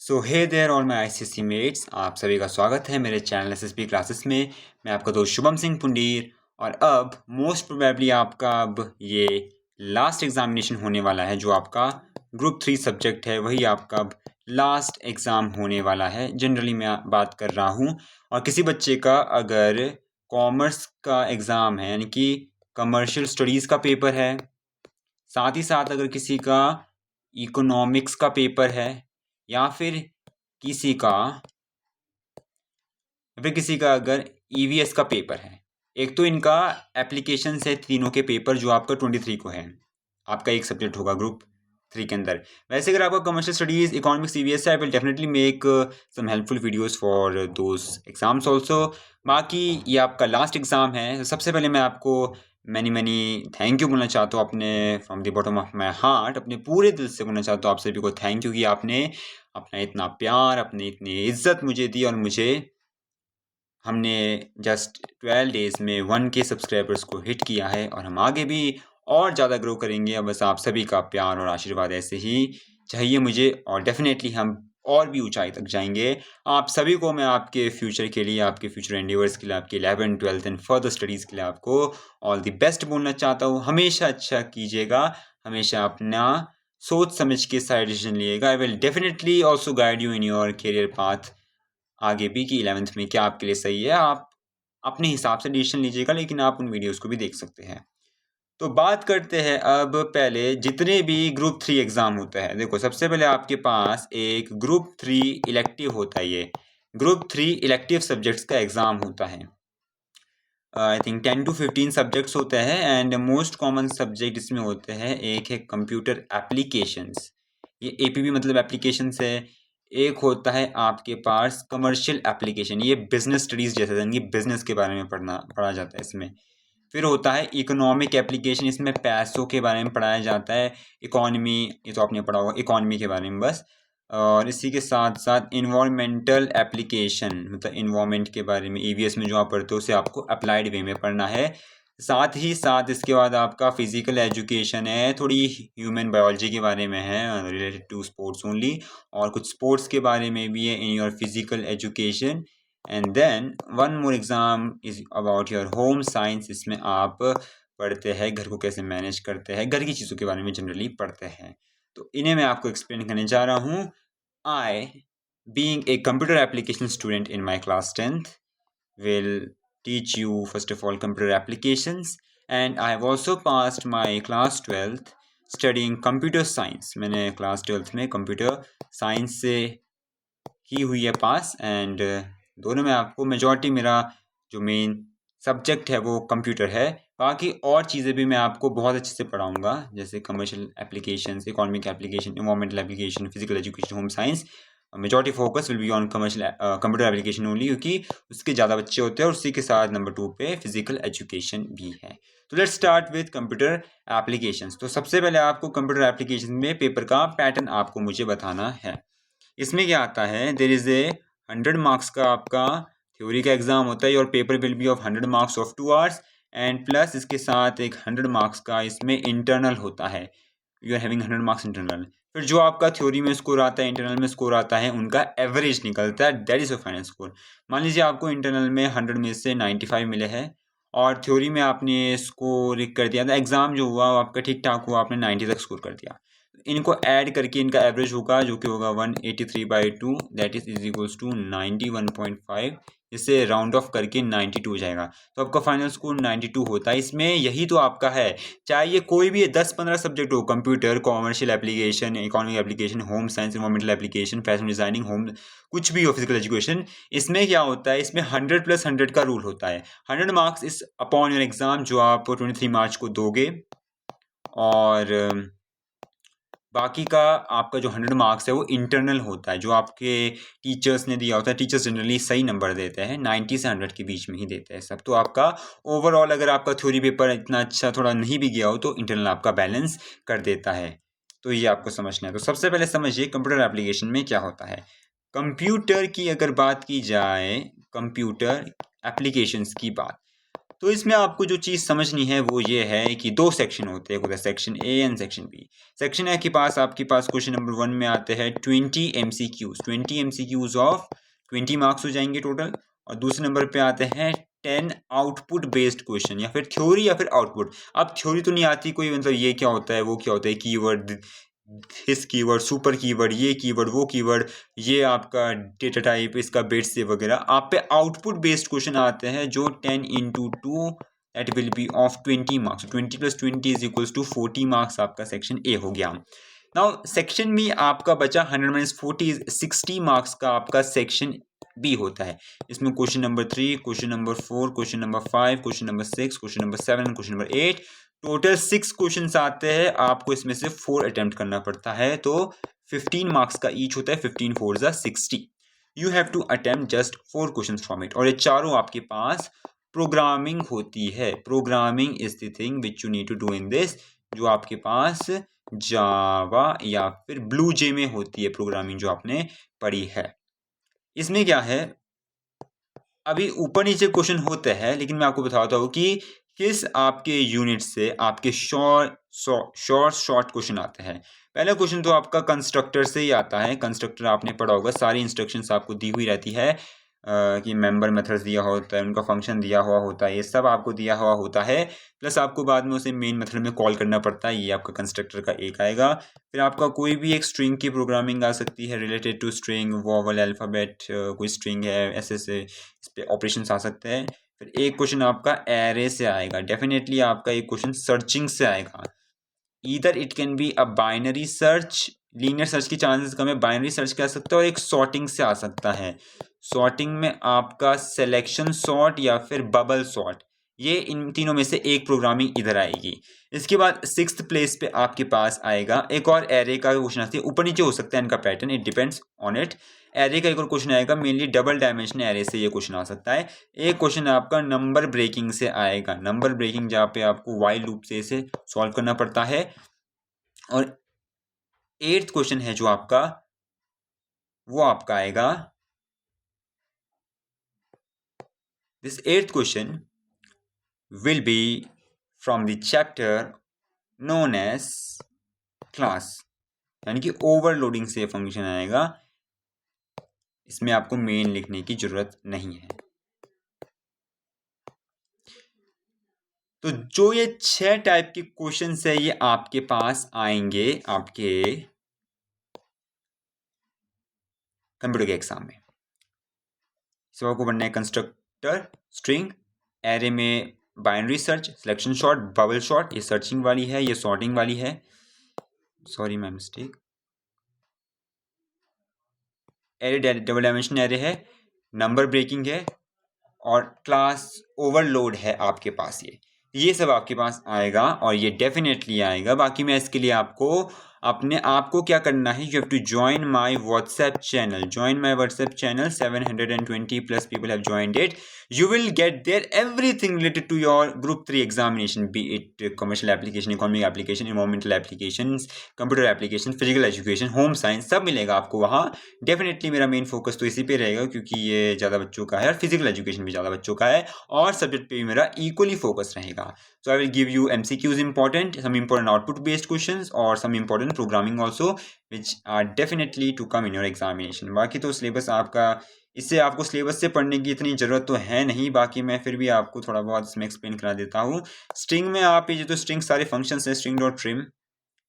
So hey there all my ICSE mates, आप सभी का स्वागत है मेरे चैनल एसएसपी क्लासेस में। मैं आपका दोस्त शुभम सिंह पुंडीर। और अब मोस्ट प्रोबेबली आपका अब ये लास्ट एग्जामिनेशन होने वाला है। जो आपका ग्रुप 3 सब्जेक्ट है वही आपका अब लास्ट एग्ज़ाम होने वाला है। जनरली मैं बात कर रहा हूँ। और किसी बच्चे का अगर कॉमर्स का एग्ज़ाम है, यानी कि कमर्शियल स्टडीज़ का पेपर है, साथ ही साथ अगर किसी का इकोनॉमिक्स का पेपर है, या फिर किसी का अगर ईवीएस का पेपर है। एक तो इनका एप्लीकेशन है तीनों के पेपर, जो आपका 23 को है। आपका एक सब्जेक्ट होगा ग्रुप 3 के अंदर। वैसे अगर आपका कमर्शियल स्टडीज इकोनॉमिक्स ईवीएस है, I will definitely make some helpful videos for those exams also. बाकी ये आपका लास्ट एग्जाम है। सबसे पहले मैं आपको मैनी थैंक यू बोलना चाहता हूँ, अपने from the bottom of my heart, अपने पूरे दिल से बोलना चाहता हूँ आप सभी को थैंक यू कि आपने अपना इतना प्यार, अपनी इतनी इज्जत मुझे दी। और हमने जस्ट 12 डेज़ में 1K सब्सक्राइबर्स को हिट किया है, और हम आगे भी और ज़्यादा ग्रो करेंगे। बस आप सभी का प्यार और आशीर्वाद ऐसे ही चाहिए मुझे, और डेफिनेटली हम और भी ऊंचाई तक जाएंगे। आप सभी को मैं आपके फ्यूचर के लिए, आपके फ्यूचर एंडेवर्स के लिए, आपके 11th 12th and further studies के लिए आपको ऑल द बेस्ट बोलना चाहता हूँ। हमेशा अच्छा कीजिएगा, हमेशा अपना सोच समझ के सारे डिसीजन लिएगा। I will definitely also guide you in your career path आगे भी, कि 11th में क्या आपके लिए सही है। आप अपने हिसाब से डिसीजन लीजिएगा, लेकिन आप उन वीडियोस को भी देख सकते हैं। तो बात करते हैं अब पहले जितने भी ग्रुप 3 एग्ज़ाम होता है। देखो, सबसे पहले आपके पास एक ग्रुप 3 इलेक्टिव होता है। ये ग्रुप 3 इलेक्टिव सब्जेक्ट्स का एग्ज़ाम होता है। आई थिंक 10 to 15 सब्जेक्ट्स होते हैं, एंड मोस्ट कॉमन सब्जेक्ट इसमें होते हैं। एक है कंप्यूटर एप्लीकेशंस, ये एपीबी मतलब एप्लीकेशंस है। एक होता है आपके पास कमर्शियल एप्लीकेशन, ये बिजनेस स्टडीज़ जैसे, यानी बिजनेस के बारे में पढ़ा जाता है इसमें। फिर होता है इकोनॉमिक एप्लीकेशन, इसमें पैसों के बारे में पढ़ाया जाता है। इकोनॉमी, ये तो आपने पढ़ा होगा इकोनॉमी के बारे में बस। और इसी के साथ साथ इन्वायरमेंटल एप्लीकेशन, मतलब इन्वायरमेंट के बारे में ईवीएस में जो आप पढ़ते हो उसे आपको अप्लाइड वे में पढ़ना है। साथ ही साथ इसके बाद आपका फिजिकल एजुकेशन है, थोड़ी ह्यूमन बायोलॉजी के बारे में है, रिलेटेड टू स्पोर्ट्स ओनली, और कुछ स्पोर्ट्स के बारे में भी है in your physical education. And then one more exam is about your home science. इसमें आप पढ़ते हैं घर को कैसे मैनेज करते हैं, घर की चीज़ों के बारे में जनरली पढ़ते हैं। तो इन्हें मैं आपको एक्सप्लेन करने जा रहा हूँ। I, being a computer application student in my class 10th, will teach you first of all computer applications, and I have also passed my class 12th studying computer science। मैंने क्लास 12th में computer science से की हुई है पास। And दोनों में आपको majority, मेरा जो मेन सब्जेक्ट है वो कंप्यूटर है। बाकी और चीज़ें भी मैं आपको बहुत अच्छे से पढ़ाऊँगा, जैसे commercial applications, economic application, environmental application, physical education, home science. Majority focus will be on commercial computer application only, क्योंकि उसके ज़्यादा बच्चे होते हैं, और उसी के साथ नंबर 2 पे फिजिकल एजुकेशन भी है। तो let's start with computer applications. तो सबसे पहले आपको कंप्यूटर एप्लीकेशन में पेपर का पैटर्न आपको मुझे बताना है। इसमें क्या आता है, देयर इज़ ए 100 मार्क्स का आपका थ्योरी का एग्जाम होता है। और paper will be of 100 marks of 2 hours, and plus इसके साथ एक 100 मार्क्स का इसमें इंटरनल होता है। You are having 100 marks internal. फिर जो आपका थ्योरी में स्कोर आता है, इंटरनल में स्कोर आता है, उनका एवरेज निकलता है, that is a final score. मान लीजिए आपको इंटरनल में 100 में से 95 मिले हैं, और थ्योरी में आपने स्कोर कर दिया था, एग्जाम जो हुआ वो आपका ठीक ठाक हुआ, आपने 90 तक स्कोर कर दिया। इनको ऐड करके इनका एवरेज होगा, जो कि होगा 183/2, दैट इज इक्वल्स टू 91.5। इसे राउंड ऑफ करके 92 हो जाएगा। तो आपका फाइनल स्कोर 92 होता है। इसमें यही तो आपका है, चाहे ये कोई भी 10-15 सब्जेक्ट हो, computer, commercial application, economic application, home science, environmental application, fashion designing, home, कुछ भी हो, फिजिकल एजुकेशन। इसमें क्या होता है, इसमें 100+100 का रूल होता है। 100 मार्क्स इस अपॉन योर एग्जाम, जो आप 23 मार्च को दोगे। और बाकी का आपका जो 100 मार्क्स है वो इंटरनल होता है, जो आपके टीचर्स ने दिया होता है। टीचर्स जनरली सही नंबर देते हैं, 90 से 100 के बीच में ही देते हैं सब। तो आपका ओवरऑल, अगर आपका थ्योरी पेपर इतना अच्छा थोड़ा नहीं भी गया हो, तो इंटरनल आपका बैलेंस कर देता है। तो ये आपको समझना है। तो सबसे पहले समझिए कंप्यूटर एप्लीकेशन में क्या होता है। कंप्यूटर की अगर बात की जाए, कंप्यूटर एप्लीकेशंस की बात, तो इसमें आपको जो चीज़ समझनी है वो ये है कि दो सेक्शन होते हैं, होता है section A and section B. Section A के पास आपके पास क्वेश्चन नंबर 1 में आते हैं 20 MCQs, 20 MCQs ऑफ 20 मार्क्स हो जाएंगे टोटल। और दूसरे नंबर पे आते हैं 10 आउटपुट बेस्ड क्वेश्चन, या फिर थ्योरी या फिर आउटपुट। अब थ्योरी तो नहीं आती कोई, मतलब ये क्या होता है वो क्या होता है, कीवर्ड, हिस कीवर्ड, सुपर कीवर्ड, ये कीवर्ड, वो कीवर्ड, ये आपका डेटा टाइप, इसका बिट्स से वगैरह। आप पे आउटपुट बेस्ड क्वेश्चन आते हैं जो 10 into 2 that will be of 20 marks. 20 + 20 is equals to 40 marks आपका सेक्शन ए हो गया। नाउ सेक्शन बी आपका बचा 100 - 40 60 मार्क्स का आपका सेक्शन बी होता है। इसमें question number 3, question number 4, question number 5, question number 6, question number 7, question number 8, total 6 questions आते हैं। आपको इसमें से 4 अटेम्प्ट करना पड़ता है, तो 15 मार्क्स का ईच होता है। 15 × 4 = 60। You have to attempt just 4 questions from it. और ये चारों आपके पास प्रोग्रामिंग होती है। Programming is the thing which you need to do in this, जो आपके पास जावा या फिर ब्लू जे में होती है प्रोग्रामिंग, जो आपने पढ़ी है। इसमें क्या है, अभी ऊपर नीचे क्वेश्चन होते हैं, लेकिन मैं आपको बताता हूँ कि किस आपके यूनिट से आपके शॉर्ट क्वेश्चन आते हैं। पहला क्वेश्चन तो आपका कंस्ट्रक्टर से ही आता है। कंस्ट्रक्टर आपने पढ़ा होगा, सारी इंस्ट्रक्शंस आपको दी हुई रहती है कि मेंबर मेथड्स दिया होता है, उनका फंक्शन दिया हुआ होता है, ये सब आपको दिया हुआ होता है। प्लस आपको बाद में उसे मेन मेथड में कॉल करना पड़ता है। ये आपका कंस्ट्रक्टर का एक आएगा। फिर आपका कोई भी एक स्ट्रिंग की प्रोग्रामिंग आ सकती है related to string, vowel, alphabet, कोई स्ट्रिंग है, ऐसे इस पे ऑपरेशंस आ सकते हैं। फिर एक क्वेश्चन आपका एरे से आएगा। डेफिनेटली आपका एक क्वेश्चन सर्चिंग से आएगा। Either it can be a binary search, linear search की चांसेस कम है, बाइनरी सर्च कह सकते हो, और एक सॉर्टिंग से आ सकता है। सॉर्टिंग में आपका सिलेक्शन सॉर्ट या फिर बबल सॉर्ट, ये इन तीनों में से एक प्रोग्रामिंग इधर आएगी। इसके बाद 6th प्लेस पे आपके पास आएगा एक और एरे का क्वेश्चन आती है। ऊपर नीचे हो सकता है इनका pattern, it depends on it. Array का एक और क्वेश्चन आएगा, मेनली डबल डायमेंशन एरे से ये क्वेश्चन आ सकता है। एक क्वेश्चन आपका नंबर ब्रेकिंग से आएगा। नंबर ब्रेकिंग जहाँ पे आपको वाइल लूप से इसे सॉल्व करना पड़ता है। और 8th क्वेश्चन है जो आपका, वो आपका आएगा, this 8th question will be from the chapter known as class, यानी कि ओवरलोडिंग से फंक्शन आएगा। इसमें आपको मेन लिखने की जरूरत नहीं है। तो जो ये 6 टाइप के क्वेश्चन है ये आपके पास आएंगे आपके कंप्यूटर के एग्जाम में। इसको आपको बनना है कंस्ट्रक्टर, स्ट्रिंग, एरे में binary search, selection short, bubble short, ये सर्चिंग वाली है, ये सॉर्टिंग वाली है, sorry my mistake. Array double dimension array है, नंबर ब्रेकिंग है, और क्लास ओवरलोड है आपके पास। ये सब आपके पास आएगा, और ये डेफिनेटली आएगा। बाकी मैं इसके लिए आपको अपने आप को क्या करना है, you have to join my WhatsApp channel. Join my WhatsApp channel, 720+ people have joined it. You will get there everything related to your group 3 examination, be it commercial application, economic application, environmental applications, computer application, physical education, home science, सब मिलेगा आपको वहाँ। Definitely मेरा main focus तो इसी पे रहेगा, क्योंकि ये ज़्यादा बच्चों का है और फिजिकल एजुकेशन भी ज़्यादा बच्चों का है, और सब्जेक्ट पे भी मेरा इक्वली फोकस रहेगा। So I will give you MCQs important, some important output based questions, or some important programming also, which are definitely to come in your examination. बाकी तो सिलेबस आपका, इससे आपको सिलेबस से पढ़ने की इतनी ज़रूरत तो है नहीं। बाकी मैं फिर भी आपको थोड़ा बहुत इसमें एक्सप्लेन करा देता हूँ। स्ट्रिंग में आप ये जो स्ट्रिंग सारे फंक्शंस हैं, स्ट्रिंग डॉट ट्रिम,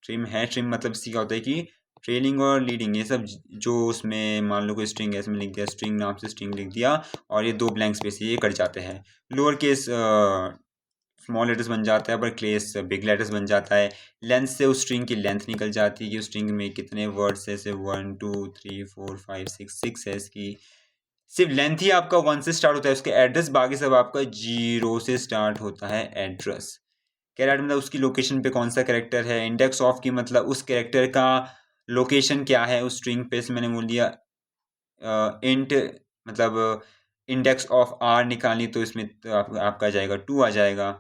ट्रिम है, ट्रिम मतलब इसकी क्या होता है कि ट्रेलिंग और लीडिंग, ये सब जो उसमें मान लो कोई स्ट्रिंग है, इसमें लिख दिया स्ट्रिंग नाम से स्ट्रिंग लिख दिया, और ये 2 ब्लैंक स्पेस ये कट जाते हैं। लोअर केस स्मॉल लेटर्स बन जाता है, पर केस बिग लेटर्स बन जाता है। लेंथ से उस स्ट्रिंग की लेंथ निकल जाती है कि उस स्ट्रिंग में कितने वर्ड्स है, से 1 2 3 4 5 6 है इसकी। सिर्फ लेंथ ही आपका 1 से स्टार्ट होता है, उसके एड्रेस बाकी सब आपका 0 से स्टार्ट होता है। एड्रेस कैरेक्टर मतलब उसकी लोकेशन पे कौन सा कैरेक्टर है। इंडेक्स ऑफ की मतलब उस कैरेक्टर का लोकेशन क्या है उस स्ट्रिंग पे। मैंने बोल दिया इंट मतलब इंडेक्स ऑफ आर निकालनी, तो इसमें तो आपका जाएगा 2 आ जाएगा।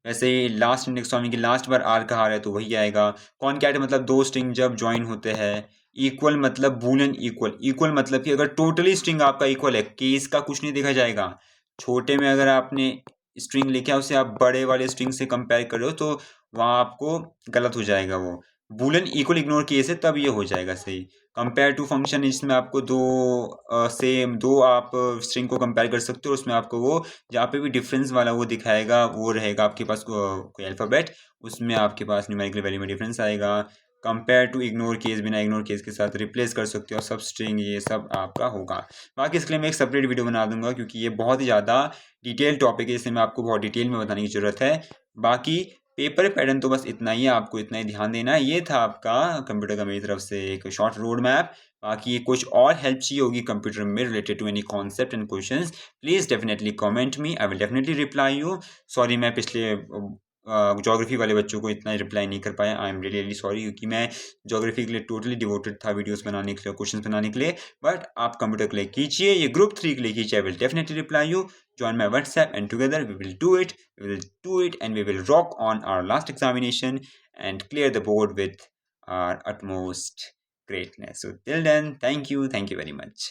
वैसे ही लास्ट इंडेक्स ऑफ की लास्ट बार आर का आ रहा है तो वही आएगा। कॉनकैट मतलब 2 स्ट्रिंग जब ज्वाइन होते हैं। इक्वल मतलब बूलियन इक्वल, इक्वल मतलब कि अगर टोटली स्ट्रिंग आपका इक्वल है, केस का कुछ नहीं देखा जाएगा। छोटे में अगर आपने स्ट्रिंग लेके उसे आप बड़े वाले स्ट्रिंग से कंपेयर कर रहे हो तो वहाँ आपको गलत हो जाएगा। वो बूलियन इक्वल इग्नोर किए से तब ये हो जाएगा सही। कंपेयर टू फंक्शन इसमें आपको दो आप स्ट्रिंग को कंपेयर कर सकते हो, उसमें आपको वो जहाँ पे भी डिफरेंस वाला वो दिखाएगा वो रहेगा आपके पास कोई अल्फ़ाबेट, उसमें आपके पास न्यूमेरिकल वैल्यू में डिफरेंस आएगा। कंपेयर टू इग्नोर केस, बिना इग्नोर केस के साथ रिप्लेस कर सकते हो सब स्ट्रिंग, ये सब आपका होगा। बाकी इसके लिए मैं एक सेपरेट वीडियो बना दूंगा क्योंकि ये बहुत ही ज़्यादा डिटेल टॉपिक है, इसमें मैं आपको बहुत डिटेल में बताने की ज़रूरत है। बाकी पेपर पैटर्न तो बस इतना ही है, आपको इतना ही ध्यान देना है। ये था आपका कंप्यूटर का मेरी तरफ से एक शॉर्ट रोड मैप। बाकी कुछ और हेल्प चाहिए होगी कंप्यूटर में related to any concept and questions, please definitely comment me, I will definitely reply you. Sorry मैं पिछले ज्योग्राफी वाले बच्चों को इतना रिप्लाई नहीं कर पाया, आई एम रियली सॉरी, क्योंकि मैं ज्योग्राफी के लिए टोटली डिवोटेड था वीडियोस बनाने के लिए, क्वेश्चंस बनाने के लिए। बट आप कंप्यूटर के लिए कीजिए, ये ग्रुप 3 के लिए कीजिए, आई will definitely reply you. Join my WhatsApp and together we will do it. We will do it and we will rock on our last examination and clear the board with our utmost greatness. So till then, thank you very much.